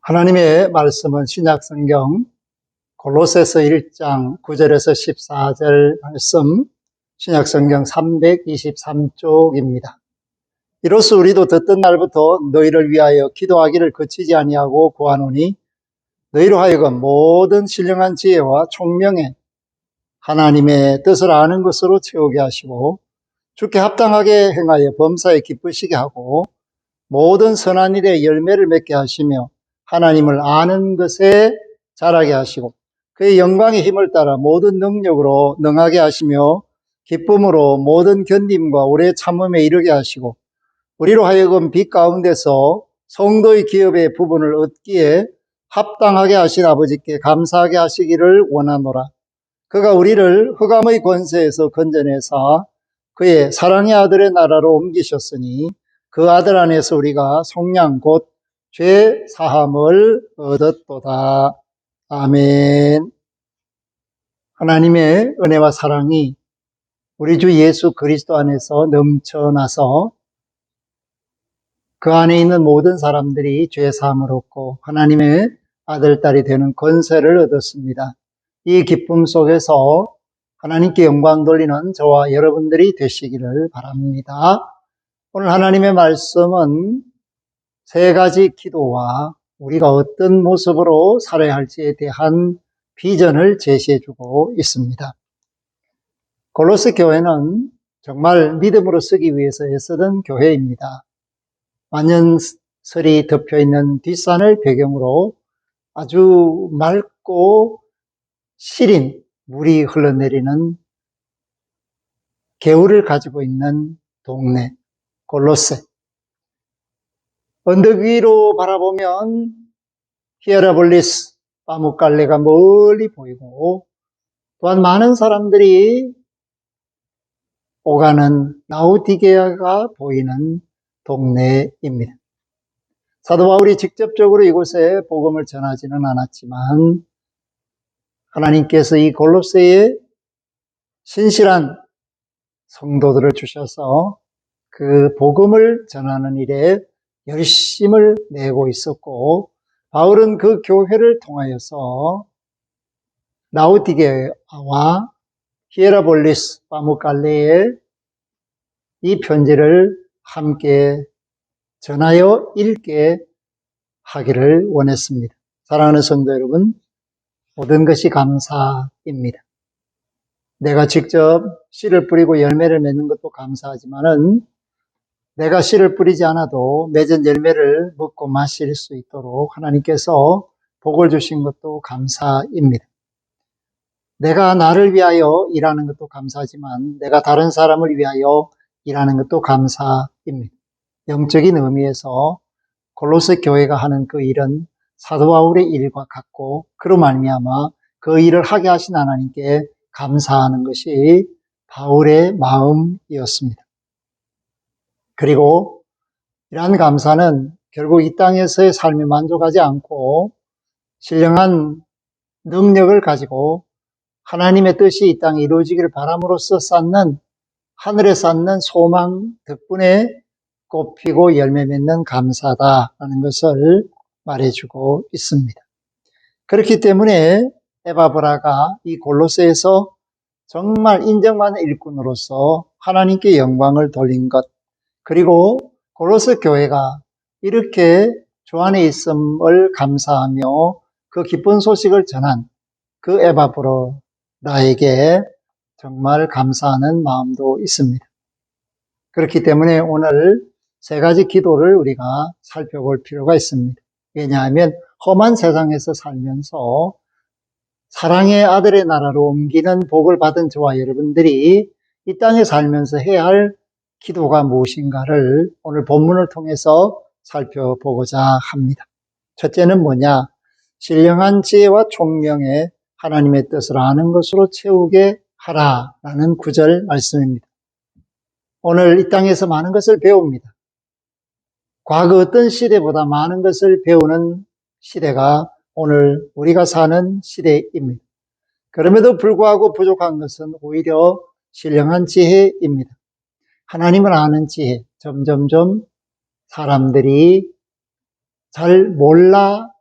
하나님의 말씀은 신약성경 골로새서 1장 9절에서 14절 말씀, 신약성경 323쪽입니다. 이로써 우리도 듣던 날부터 너희를 위하여 기도하기를 그치지 아니하고 구하노니 너희로 하여금 모든 신령한 지혜와 총명에 하나님의 뜻을 아는 것으로 채우게 하시고 주께 합당하게 행하여 범사에 기쁘시게 하고 모든 선한 일에 열매를 맺게 하시며 하나님을 아는 것에 자라게 하시고 그의 영광의 힘을 따라 모든 능력으로 능하게 하시며 기쁨으로 모든 견딤과 오래 참음에 이르게 하시고 우리로 하여금 빛 가운데서 성도의 기업의 부분을 얻기에 합당하게 하신 아버지께 감사하게 하시기를 원하노라. 그가 우리를 흑암의 권세에서 건져내사 그의 사랑의 아들의 나라로 옮기셨으니 그 아들 안에서 우리가 속량 곧 죄 사함을 얻었도다. 아멘. 하나님의 은혜와 사랑이 우리 주 예수 그리스도 안에서 넘쳐나서 그 안에 있는 모든 사람들이 죄 사함을 얻고 하나님의 아들, 딸이 되는 권세를 얻었습니다. 이 기쁨 속에서 하나님께 영광 돌리는 저와 여러분들이 되시기를 바랍니다. 오늘 하나님의 말씀은 세 가지 기도와 우리가 어떤 모습으로 살아야 할지에 대한 비전을 제시해주고 있습니다. 골로새 교회는 정말 믿음으로 쓰기 위해서 애쓰던 교회입니다. 만년설이 덮여있는 뒷산을 배경으로 아주 맑고 시린 물이 흘러내리는 개울을 가지고 있는 동네 골로새. 언덕 위로 바라보면 히에라볼리스 파묵갈레가 멀리 보이고 또한 많은 사람들이 오가는 라우디게아가 보이는 동네입니다. 사도 바울이 직접적으로 이곳에 복음을 전하지는 않았지만 하나님께서 이 골로새에 신실한 성도들을 주셔서 그 복음을 전하는 일에 열심을 내고 있었고 바울은 그 교회를 통하여서 라우디게아와 히에라볼리스 파묵갈레에 이 편지를 함께 전하여 읽게 하기를 원했습니다. 사랑하는 성도 여러분, 모든 것이 감사입니다. 내가 직접 씨를 뿌리고 열매를 맺는 것도 감사하지만은 내가 씨를 뿌리지 않아도 맺은 열매를 먹고 마실 수 있도록 하나님께서 복을 주신 것도 감사입니다. 내가 나를 위하여 일하는 것도 감사하지만 내가 다른 사람을 위하여 일하는 것도 감사입니다. 영적인 의미에서 골로새 교회가 하는 그 일은 사도 바울의 일과 같고 그로 말미암아 그 일을 하게 하신 하나님께 감사하는 것이 바울의 마음이었습니다. 그리고 이러한 감사는 결국 이 땅에서의 삶에 만족하지 않고 신령한 능력을 가지고 하나님의 뜻이 이 땅에 이루어지기를 바람으로써 쌓는 하늘에 쌓는 소망 덕분에 꽃피고 열매 맺는 감사다라는 것을 말해주고 있습니다. 그렇기 때문에 에바브라가 이 골로새에서 정말 인정받는 일꾼으로서 하나님께 영광을 돌린 것, 그리고 골로새 교회가 이렇게 주 안에 있음을 감사하며 그 기쁜 소식을 전한 그 에바브라에게 정말 감사하는 마음도 있습니다. 그렇기 때문에 오늘 세 가지 기도를 우리가 살펴볼 필요가 있습니다. 왜냐하면 험한 세상에서 살면서 사랑의 아들의 나라로 옮기는 복을 받은 저와 여러분들이 이 땅에 살면서 해야 할 기도가 무엇인가를 오늘 본문을 통해서 살펴보고자 합니다. 첫째는 뭐냐? 신령한 지혜와 총명에 하나님의 뜻을 아는 것으로 채우게 하라라는 9절 말씀입니다. 오늘 이 땅에서 많은 것을 배웁니다. 과거 어떤 시대보다 많은 것을 배우는 시대가 오늘 우리가 사는 시대입니다. 그럼에도 불구하고 부족한 것은 오히려 신령한 지혜입니다. 하나님을 아는 지혜, 점점점 사람들이 잘 몰라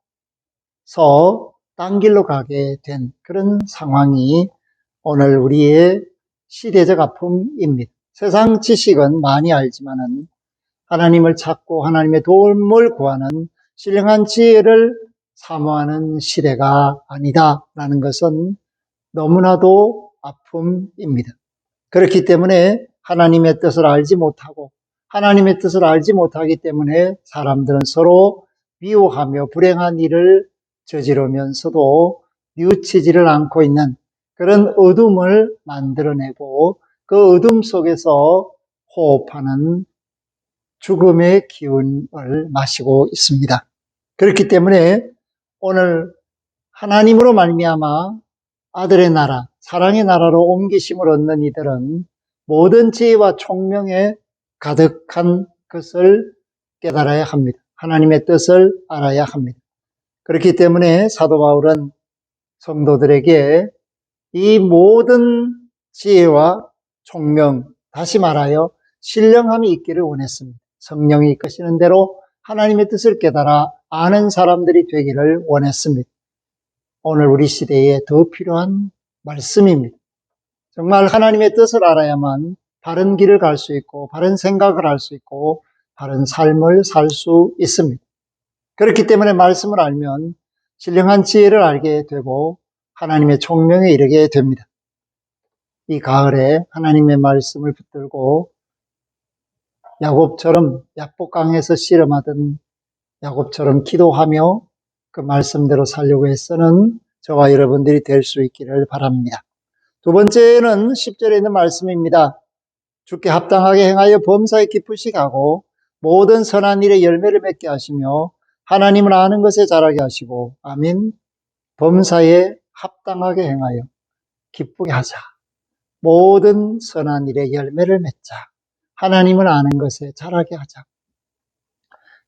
딴 길로 가게 된 그런 상황이 오늘 우리의 시대적 아픔입니다. 세상 지식은 많이 알지만은 하나님을 찾고 하나님의 도움을 구하는 신령한 지혜를 사모하는 시대가 아니다라는 것은 너무나도 아픔입니다. 그렇기 때문에 하나님의 뜻을 알지 못하고 하나님의 뜻을 알지 못하기 때문에 사람들은 서로 미워하며 불행한 일을 저지르면서도 뉘우치지를 않고 있는 그런 어둠을 만들어내고 그 어둠 속에서 호흡하는 죽음의 기운을 마시고 있습니다. 그렇기 때문에 오늘 하나님으로 말미암아 아들의 나라, 사랑의 나라로 옮기심을 얻는 이들은 모든 지혜와 총명에 가득한 것을 깨달아야 합니다. 하나님의 뜻을 알아야 합니다. 그렇기 때문에 사도 바울은 성도들에게 이 모든 지혜와 총명, 다시 말하여 신령함이 있기를 원했습니다. 성령이 이끄시는 대로 하나님의 뜻을 깨달아 아는 사람들이 되기를 원했습니다. 오늘 우리 시대에 더 필요한 말씀입니다. 정말 하나님의 뜻을 알아야만 바른 길을 갈 수 있고 바른 생각을 할 수 있고 바른 삶을 살 수 있습니다. 그렇기 때문에 말씀을 알면 신령한 지혜를 알게 되고 하나님의 총명에 이르게 됩니다. 이 가을에 하나님의 말씀을 붙들고 야곱처럼 야복강에서 씨름하던 야곱처럼 기도하며 그 말씀대로 살려고 애쓰는 저와 여러분들이 될 수 있기를 바랍니다. 두 번째는 10절에 있는 말씀입니다. 주께 합당하게 행하여 범사에 기쁘시게 하고 모든 선한 일에 열매를 맺게 하시며 하나님을 아는 것에 자라게 하시고 아멘. 범사에 합당하게 행하여 기쁘게 하자. 모든 선한 일에 열매를 맺자. 하나님을 아는 것에 자라게 하자.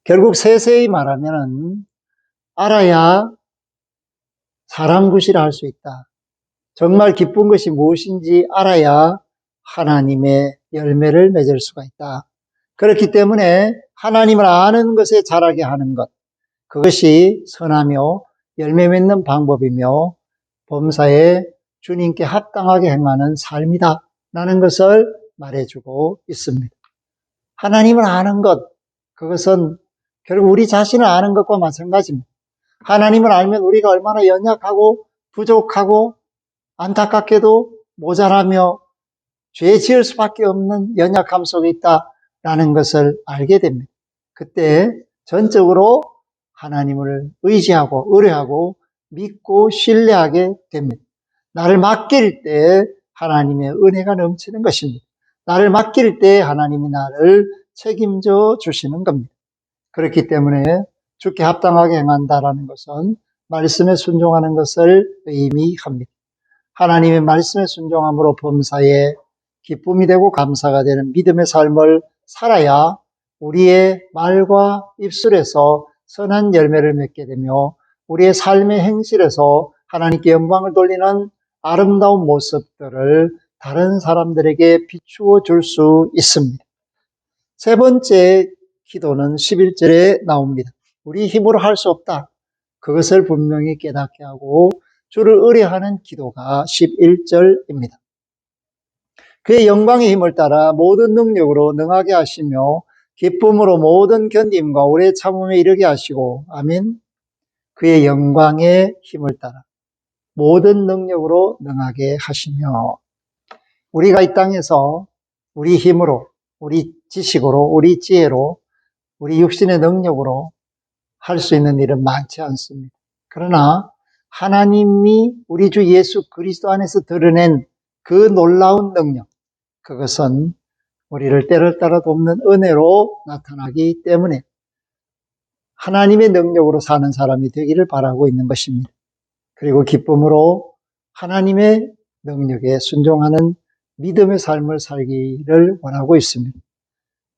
결국 세세히 말하면은 알아야 사람 구실을 할 수 있다. 정말 기쁜 것이 무엇인지 알아야 하나님의 열매를 맺을 수가 있다. 그렇기 때문에 하나님을 아는 것에 자라게 하는 것, 그것이 선하며 열매 맺는 방법이며 범사에 주님께 합당하게 행하는 삶이다 라는 것을 말해주고 있습니다. 하나님을 아는 것, 그것은 결국 우리 자신을 아는 것과 마찬가지입니다. 하나님을 알면 우리가 얼마나 연약하고 부족하고 안타깝게도 모자라며 죄 지을 수밖에 없는 연약함 속에 있다라는 것을 알게 됩니다. 그때 전적으로 하나님을 의지하고 의뢰하고 믿고 신뢰하게 됩니다. 나를 맡길 때 하나님의 은혜가 넘치는 것입니다. 나를 맡길 때 하나님이 나를 책임져 주시는 겁니다. 그렇기 때문에 주께 합당하게 행한다라는 것은 말씀에 순종하는 것을 의미합니다. 하나님의 말씀에 순종함으로 범사에 기쁨이 되고 감사가 되는 믿음의 삶을 살아야 우리의 말과 입술에서 선한 열매를 맺게 되며 우리의 삶의 행실에서 하나님께 영광을 돌리는 아름다운 모습들을 다른 사람들에게 비추어 줄 수 있습니다. 세 번째 기도는 11절에 나옵니다. 우리 힘으로 할 수 없다. 그것을 분명히 깨닫게 하고 주를 의뢰하는 기도가 11절입니다. 그의 영광의 힘을 따라 모든 능력으로 능하게 하시며 기쁨으로 모든 견딤과 오래 참음에 이르게 하시고 아멘. 그의 영광의 힘을 따라 모든 능력으로 능하게 하시며 우리가 이 땅에서 우리 힘으로 우리 지식으로 우리 지혜로 우리 육신의 능력으로 할 수 있는 일은 많지 않습니다. 그러나 하나님이 우리 주 예수 그리스도 안에서 드러낸 그 놀라운 능력, 그것은 우리를 때를 따라 돕는 은혜로 나타나기 때문에 하나님의 능력으로 사는 사람이 되기를 바라고 있는 것입니다. 그리고 기쁨으로 하나님의 능력에 순종하는 믿음의 삶을 살기를 원하고 있습니다.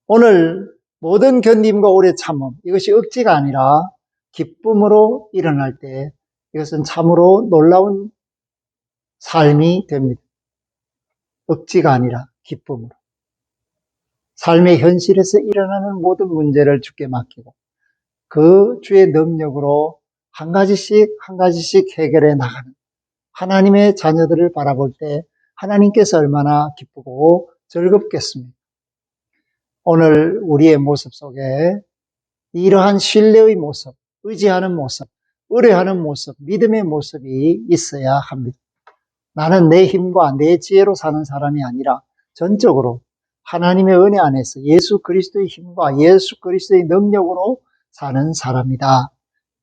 오늘 모든 견딤과 오래 참음, 이것이 억지가 아니라 기쁨으로 일어날 때 이것은 참으로 놀라운 삶이 됩니다. 억지가 아니라 기쁨으로. 삶의 현실에서 일어나는 모든 문제를 주께 맡기고 그 주의 능력으로 한 가지씩 한 가지씩 해결해 나가는 하나님의 자녀들을 바라볼 때 하나님께서 얼마나 기쁘고 즐겁겠습니까? 오늘 우리의 모습 속에 이러한 신뢰의 모습, 의지하는 모습, 의뢰하는 모습, 믿음의 모습이 있어야 합니다. 나는 내 힘과 내 지혜로 사는 사람이 아니라 전적으로 하나님의 은혜 안에서 예수 그리스도의 힘과 예수 그리스도의 능력으로 사는 사람이다.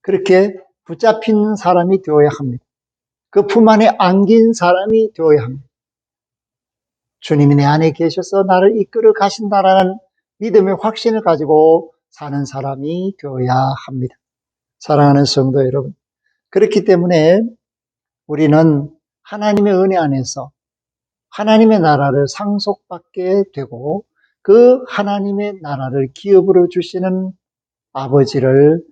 그렇게 붙잡힌 사람이 되어야 합니다. 그 품 안에 안긴 사람이 되어야 합니다. 주님이 내 안에 계셔서 나를 이끌어 가신다라는 믿음의 확신을 가지고 사는 사람이 되어야 합니다. 사랑하는 성도 여러분, 그렇기 때문에 우리는 하나님의 은혜 안에서 하나님의 나라를 상속받게 되고 그 하나님의 나라를 기업으로 주시는 아버지를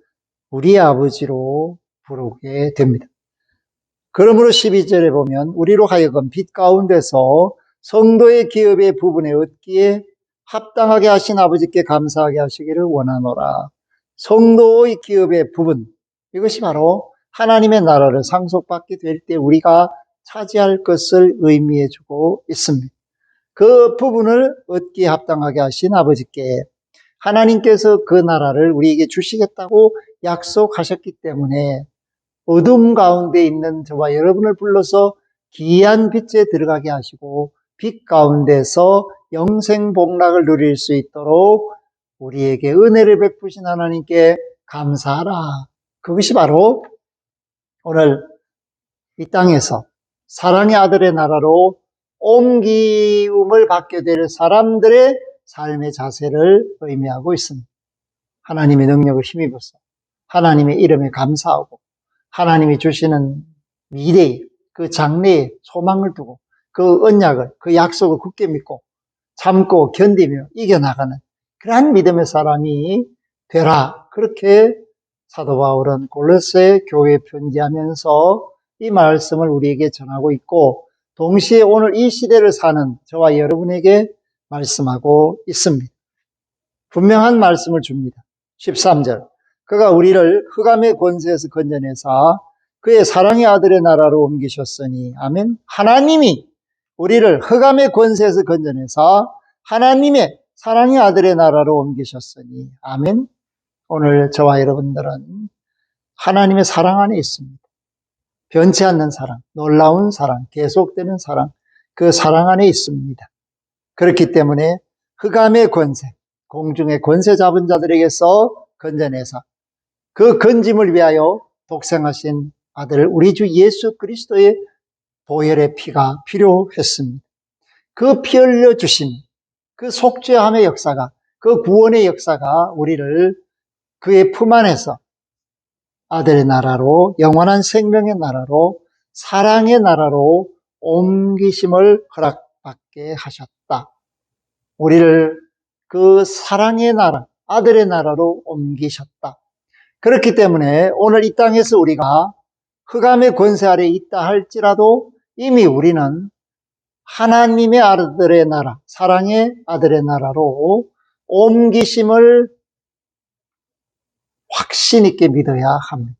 우리의 아버지로 부르게 됩니다. 그러므로 12절에 보면 우리로 하여금 빛 가운데서 성도의 기업의 부분에 얻기에 합당하게 하신 아버지께 감사하게 하시기를 원하노라. 성도의 기업의 부분, 이것이 바로 하나님의 나라를 상속받게 될 때 우리가 차지할 것을 의미해 주고 있습니다. 그 부분을 얻기에 합당하게 하신 아버지께 하나님께서 그 나라를 우리에게 주시겠다고 약속하셨기 때문에 어둠 가운데 있는 저와 여러분을 불러서 기이한 빛에 들어가게 하시고 빛 가운데서 영생 복락을 누릴 수 있도록 우리에게 은혜를 베푸신 하나님께 감사하라. 그것이 바로 오늘 이 땅에서 사랑의 아들의 나라로 옮김을 받게 될 사람들의 삶의 자세를 의미하고 있습니다. 하나님의 능력을 힘입어서 하나님의 이름에 감사하고 하나님이 주시는 미래에 그 장래에 소망을 두고 그 언약을 그 약속을 굳게 믿고 참고 견디며 이겨나가는 그러한 믿음의 사람이 되라. 그렇게 사도 바울은 골로새 교회에 편지하면서 이 말씀을 우리에게 전하고 있고 동시에 오늘 이 시대를 사는 저와 여러분에게 말씀하고 있습니다. 분명한 말씀을 줍니다. 13절 그가 우리를 흑암의 권세에서 건져내사 그의 사랑의 아들의 나라로 옮기셨으니 아멘. 하나님이 우리를 흑암의 권세에서 건져내사 하나님의 사랑의 아들의 나라로 옮기셨으니 아멘. 오늘 저와 여러분들은 하나님의 사랑 안에 있습니다. 변치 않는 사랑, 놀라운 사랑, 계속되는 사랑, 그 사랑 안에 있습니다. 그렇기 때문에 흑암의 권세, 공중의 권세 잡은 자들에게서 건져내사 그 건짐을 위하여 독생하신 아들 우리 주 예수 그리스도의 보혈의 피가 필요했습니다. 그 피 흘려 주심, 그 속죄함의 역사가, 그 구원의 역사가 우리를 그의 품 안에서 아들의 나라로, 영원한 생명의 나라로, 사랑의 나라로 옮기심을 허락받게 하셨다. 우리를 그 사랑의 나라, 아들의 나라로 옮기셨다. 그렇기 때문에 오늘 이 땅에서 우리가 흑암의 권세 아래 있다 할지라도 이미 우리는 하나님의 아들의 나라, 사랑의 아들의 나라로 옮기심을 확신 있게 믿어야 합니다.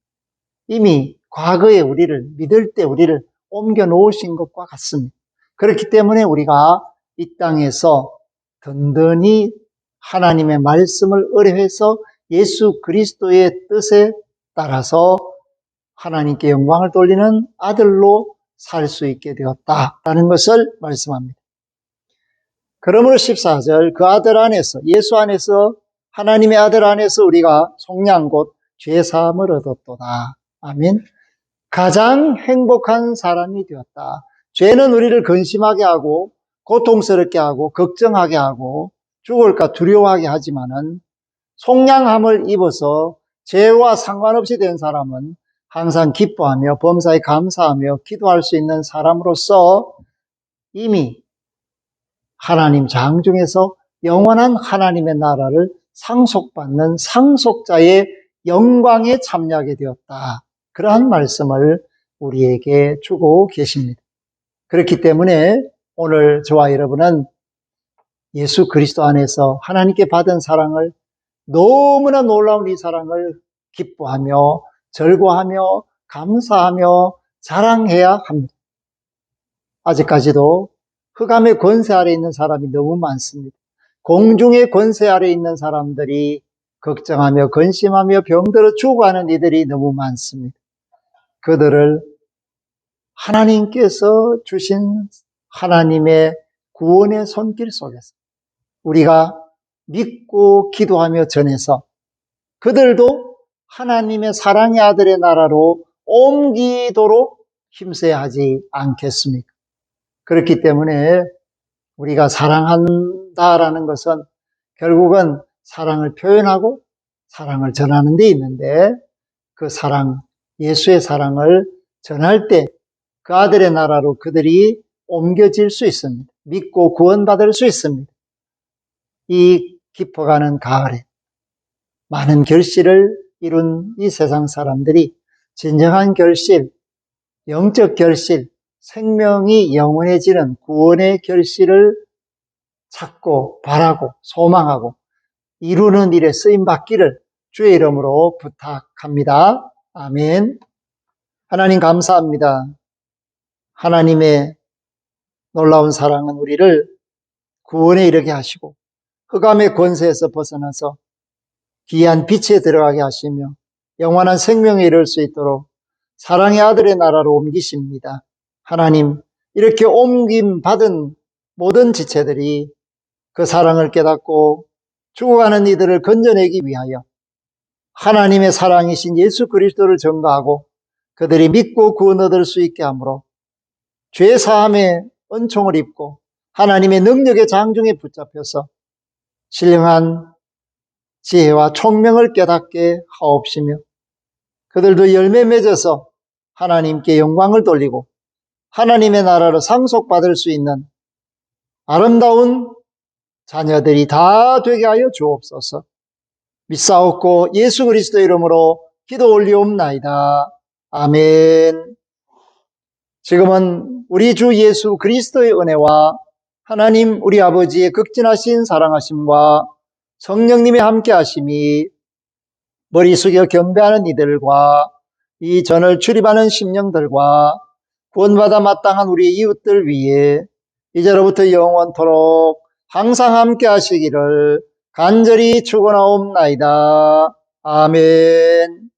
이미 과거에 우리를 믿을 때 우리를 옮겨 놓으신 것과 같습니다. 그렇기 때문에 우리가 이 땅에서 든든히 하나님의 말씀을 의뢰해서 예수 그리스도의 뜻에 따라서 하나님께 영광을 돌리는 아들로 살 수 있게 되었다라는 것을 말씀합니다. 그러므로 14절 그 아들 안에서 예수 안에서 하나님의 아들 안에서 우리가 속량 곧 죄사함을 얻었도다. 아멘. 가장 행복한 사람이 되었다. 죄는 우리를 근심하게 하고 고통스럽게 하고 걱정하게 하고 죽을까 두려워하게 하지만은 속량함을 입어서 죄와 상관없이 된 사람은 항상 기뻐하며 범사에 감사하며 기도할 수 있는 사람으로서 이미 하나님 장중에서 영원한 하나님의 나라를 상속받는 상속자의 영광에 참여하게 되었다. 그러한 말씀을 우리에게 주고 계십니다. 그렇기 때문에 오늘 저와 여러분은 예수 그리스도 안에서 하나님께 받은 사랑을 너무나 놀라운 이 사랑을 기뻐하며 절구하며 감사하며 자랑해야 합니다. 아직까지도 흑암의 권세 아래 있는 사람이 너무 많습니다. 공중의 권세 아래 있는 사람들이 걱정하며 근심하며 병들어 죽어가는 이들이 너무 많습니다. 그들을 하나님께서 주신 하나님의 구원의 손길 속에서 우리가 믿고 기도하며 전해서 그들도 하나님의 사랑의 아들의 나라로 옮기도록 힘써야 하지 않겠습니까? 그렇기 때문에 우리가 사랑한다라는 것은 결국은 사랑을 표현하고 사랑을 전하는 데 있는데, 그 사랑, 예수의 사랑을 전할 때 그 아들의 나라로 그들이 옮겨질 수 있습니다. 믿고 구원받을 수 있습니다. 이 깊어가는 가을에 많은 결실을 이룬 이 세상 사람들이 진정한 결실, 영적 결실, 생명이 영원해지는 구원의 결실을 찾고 바라고 소망하고 이루는 일에 쓰임받기를 주의 이름으로 부탁합니다. 아멘. 하나님 감사합니다. 하나님의 놀라운 사랑은 우리를 구원에 이르게 하시고 흑암의 권세에서 벗어나서 귀한 빛에 들어가게 하시며 영원한 생명에 이를 수 있도록 사랑의 아들의 나라로 옮기십니다. 하나님, 이렇게 옮김 받은 모든 지체들이 그 사랑을 깨닫고 죽어가는 이들을 건져내기 위하여 하나님의 사랑이신 예수 그리스도를 전가하고 그들이 믿고 구원 얻을 수 있게 하므로 죄 사함의 은총을 입고 하나님의 능력의 장중에 붙잡혀서 신령한 지혜와 총명을 깨닫게 하옵시며 그들도 열매 맺어서 하나님께 영광을 돌리고 하나님의 나라로 상속받을 수 있는 아름다운 자녀들이 다 되게 하여 주옵소서. 믿사옵고 예수 그리스도 이름으로 기도 올리옵나이다. 아멘. 지금은 우리 주 예수 그리스도의 은혜와 하나님 우리 아버지의 극진하신 사랑하심과 성령님의 함께하심이 머리 숙여 경배하는 이들과 이 전을 출입하는 심령들과 구원받아 마땅한 우리 이웃들 위에 이제로부터 영원토록 항상 함께 하시기를 간절히 축원하옵나이다. 아멘.